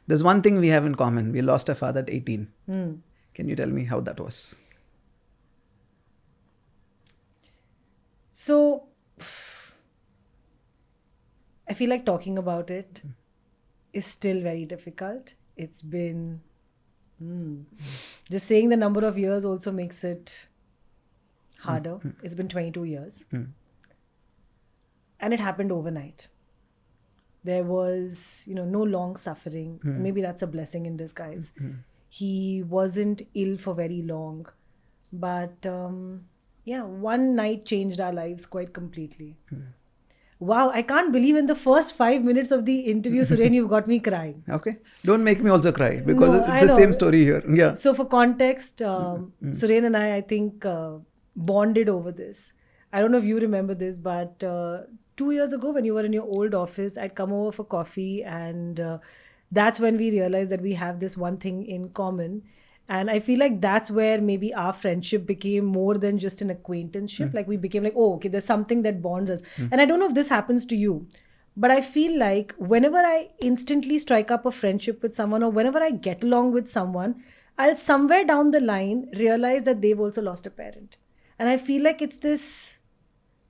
There's one thing we have in common. We lost our father at 18. Can you tell me how that was? So, I feel like talking about it is still very difficult. It's been... just saying the number of years also makes it harder. It's been 22 years. And it happened overnight. There was, no long suffering. Maybe that's a blessing in disguise. He wasn't ill for very long. But one night changed our lives quite completely. Wow, I can't believe in the first 5 minutes of the interview, Suren, you've got me crying. Okay. Don't make me also cry because No, it's I the same know. story here. Yeah. So for context, Suren and I think, bonded over this. I don't know if you remember this, but 2 years ago when you were in your old office, I'd come over for coffee, and that's when we realized that we have this one thing in common. And I feel like that's where maybe our friendship became more than just an acquaintanceship. Like we became like, oh, okay, there's something that bonds us. And I don't know if this happens to you, but I feel like whenever I instantly strike up a friendship with someone, or whenever I get along with someone, I'll somewhere down the line realize that they've also lost a parent. And I feel like it's this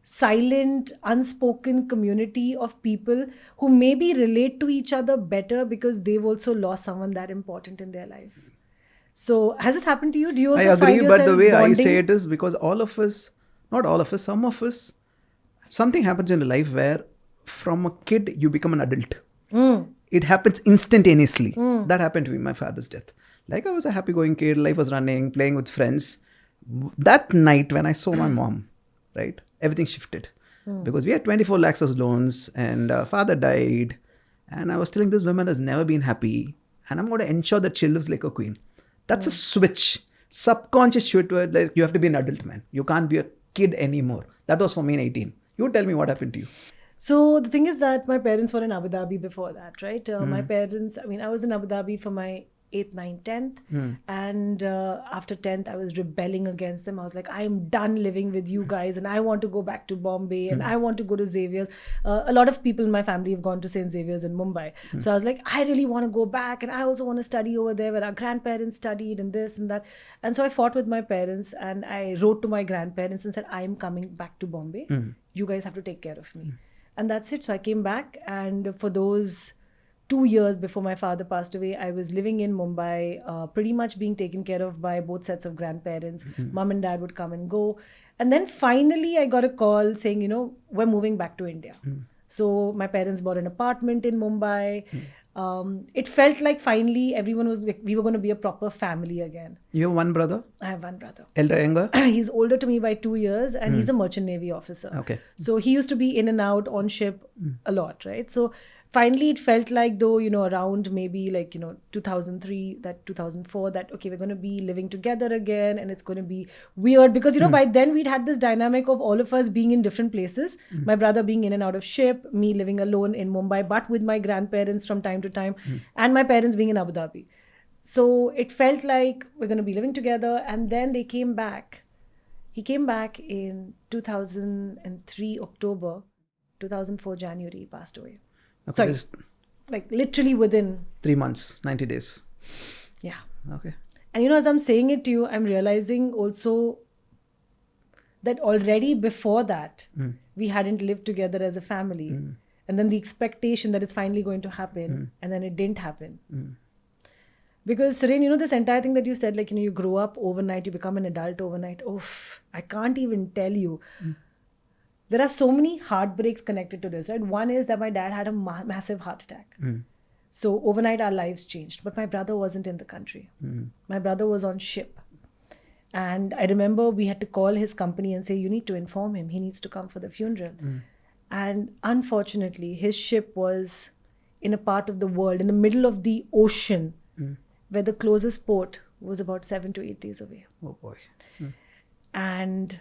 silent, unspoken community of people who maybe relate to each other better because they've also lost someone that important in their life. So has this happened to you? Do you also I agree, find yourself but the way bonding? I say it is because all of us, not all of us, some of us, something happens in life where from a kid you become an adult. It happens instantaneously. That happened to me, my father's death. Like I was a happy-going kid, life was running, playing with friends. That night when I saw my mom, right, everything shifted. Because we had 24 lakhs of loans and father died. And I was telling this woman has never been happy. And I'm going to ensure that she lives like a queen. That's a switch. Subconscious switch where like, you have to be an adult, man. You can't be a kid anymore. That was for me in 18. You tell me what happened to you. So the thing is that my parents were in Abu Dhabi before that, right? My parents, I was in Abu Dhabi for my 8th, 9th, 10th. And after 10th, I was rebelling against them. I was like, I am done living with you guys and I want to go back to Bombay and I want to go to Xavier's. A lot of people in my family have gone to St. Xavier's in Mumbai. So I was like, I really want to go back and I also want to study over there where our grandparents studied and this and that. And so I fought with my parents and I wrote to my grandparents and said, I am coming back to Bombay. You guys have to take care of me. And that's it. So I came back, and for those 2 years before my father passed away, I was living in Mumbai, pretty much being taken care of by both sets of grandparents. Mom and dad would come and go. And then finally I got a call saying, we're moving back to India. So my parents bought an apartment in Mumbai. It felt like finally we were going to be a proper family again. You have one brother? I have one brother. Elder, younger? He's older to me by 2 years and he's a merchant navy officer. Okay. So he used to be in and out on ship a lot, right? So finally it felt like though, around maybe 2003, that 2004, that okay, we're going to be living together again and it's going to be weird because, by then we'd had this dynamic of all of us being in different places. My brother being in and out of ship, me living alone in Mumbai, but with my grandparents from time to time, and my parents being in Abu Dhabi. So it felt like we're going to be living together. And then they came back. He came back in 2003, October, 2004, January, he passed away. Okay, Sorry, like literally within 3 months, 90 days. Yeah. Okay. And as I'm saying it to you, I'm realizing also that already before that, we hadn't lived together as a family. And then the expectation that it's finally going to happen, and then it didn't happen. Because Suren, this entire thing that you said, you grow up overnight, you become an adult overnight. Oof, I can't even tell you. There are so many heartbreaks connected to this, right? One is that my dad had a massive heart attack. So overnight our lives changed. But my brother wasn't in the country. My brother was on ship. And I remember we had to call his company and say, you need to inform him. He needs to come for the funeral. And unfortunately, his ship was in a part of the world, in the middle of the ocean, where the closest port was about 7 to 8 days away. Oh boy. And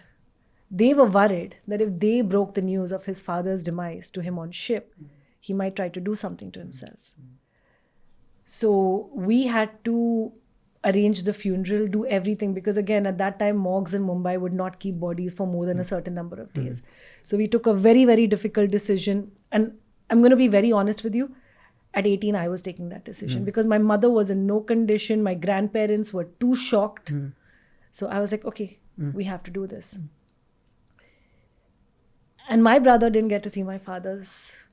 they were worried that if they broke the news of his father's demise to him on ship, he might try to do something to himself. So we had to arrange the funeral, do everything, because again, at that time, morgues in Mumbai would not keep bodies for more than a certain number of days. So we took a very, very difficult decision. And I'm going to be very honest with you. at 18, I was taking that decision because my mother was in no condition. My grandparents were too shocked. So I was like, okay, we have to do this. And my brother didn't get to see my father's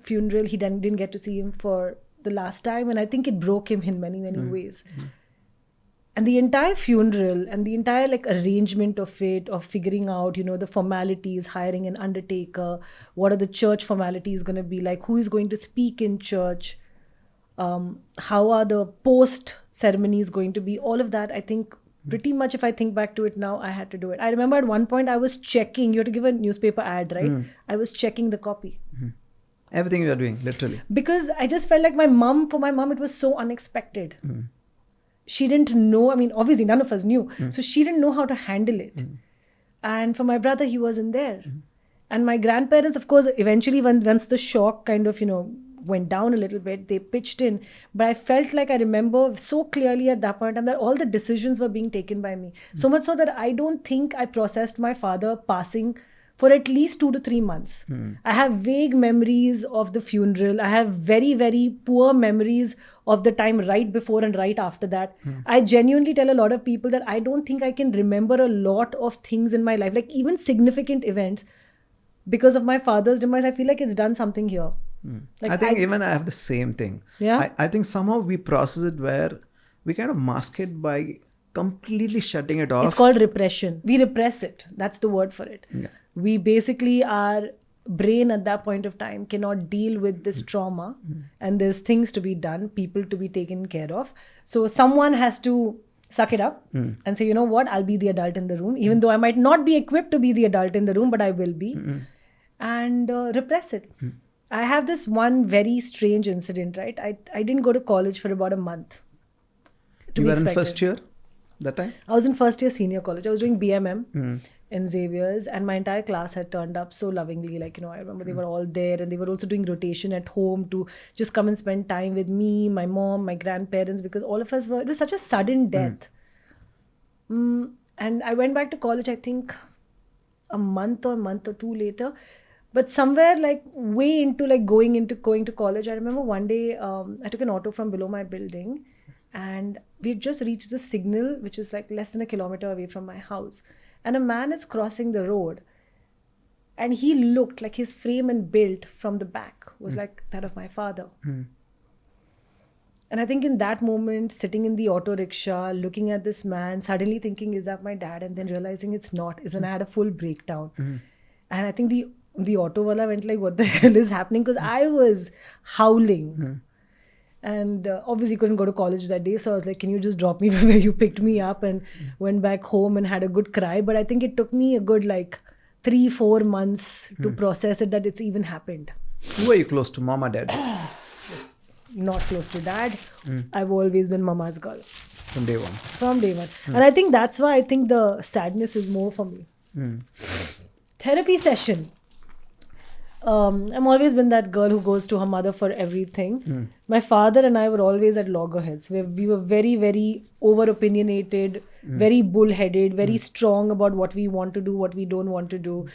funeral. He didn't get to see him for the last time. And I think it broke him in many, many ways. And the entire funeral and the entire like arrangement of it, of figuring out, the formalities, hiring an undertaker, what are the church formalities going to be like, who is going to speak in church, how are the post ceremonies going to be, all of that, I think pretty much if I think back to it now, I had to do it. I remember at one point I was checking, you have to give a newspaper ad, right? I was checking the copy. Everything you are doing, literally. Because I just felt like for my mom, it was so unexpected. She didn't know, obviously none of us knew. So she didn't know how to handle it. And for my brother, he wasn't there. And my grandparents, of course, eventually once the shock kind of, went down a little bit, they pitched in. But I felt like I remember so clearly at that point in time that all the decisions were being taken by me. So much so that I don't think I processed my father passing for at least 2 to 3 months. I have vague memories of the funeral. I have very, very poor memories of the time right before and right after that. I genuinely tell a lot of people that I don't think I can remember a lot of things in my life, like even significant events, because of my father's demise. I feel like it's done something here. Like I think even I have the same thing. Yeah? I think somehow we process it where we kind of mask it by completely shutting it off. It's called repression. We repress it. That's the word for it. Yeah. We basically, our brain at that point of time cannot deal with this trauma, and there's things to be done, people to be taken care of. So someone has to suck it up and say, you know what, I'll be the adult in the room, even though I might not be equipped to be the adult in the room, but I will be, and repress it. I have this one very strange incident, right? I didn't go to college for about a month. You were in first year that time? I was in first year senior college. I was doing BMM in Xavier's, and my entire class had turned up so lovingly. Like, I remember they were all there, and they were also doing rotation at home to just come and spend time with me, my mom, my grandparents, because all of us it was such a sudden death. And I went back to college, I think a month or two later. But somewhere like way into like going to college, I remember one day I took an auto from below my building, and we had just reached the signal, which is like less than a kilometer away from my house. And a man is crossing the road, and he looked like his frame and build from the back was like that of my father. And I think in that moment, sitting in the auto rickshaw, looking at this man, suddenly thinking, is that my dad? And then realizing it's not, is when I had a full breakdown. And I think the auto wala went like, what the hell is happening? Because I was howling. And obviously couldn't go to college that day. So I was like, can you just drop me from where you picked me up? And went back home and had a good cry. But I think it took me a good like 3-4 months to process it, that it's even happened. Who are you close to, mom or dad? Not close to dad. I've always been mama's girl. From day one. From day one. And I think that's why I think the sadness is more for me. Therapy session. I've always been that girl who goes to her mother for everything. My father and I were always at loggerheads. We were very, very over-opinionated, very bullheaded, very strong about what we want to do, what we don't want to do.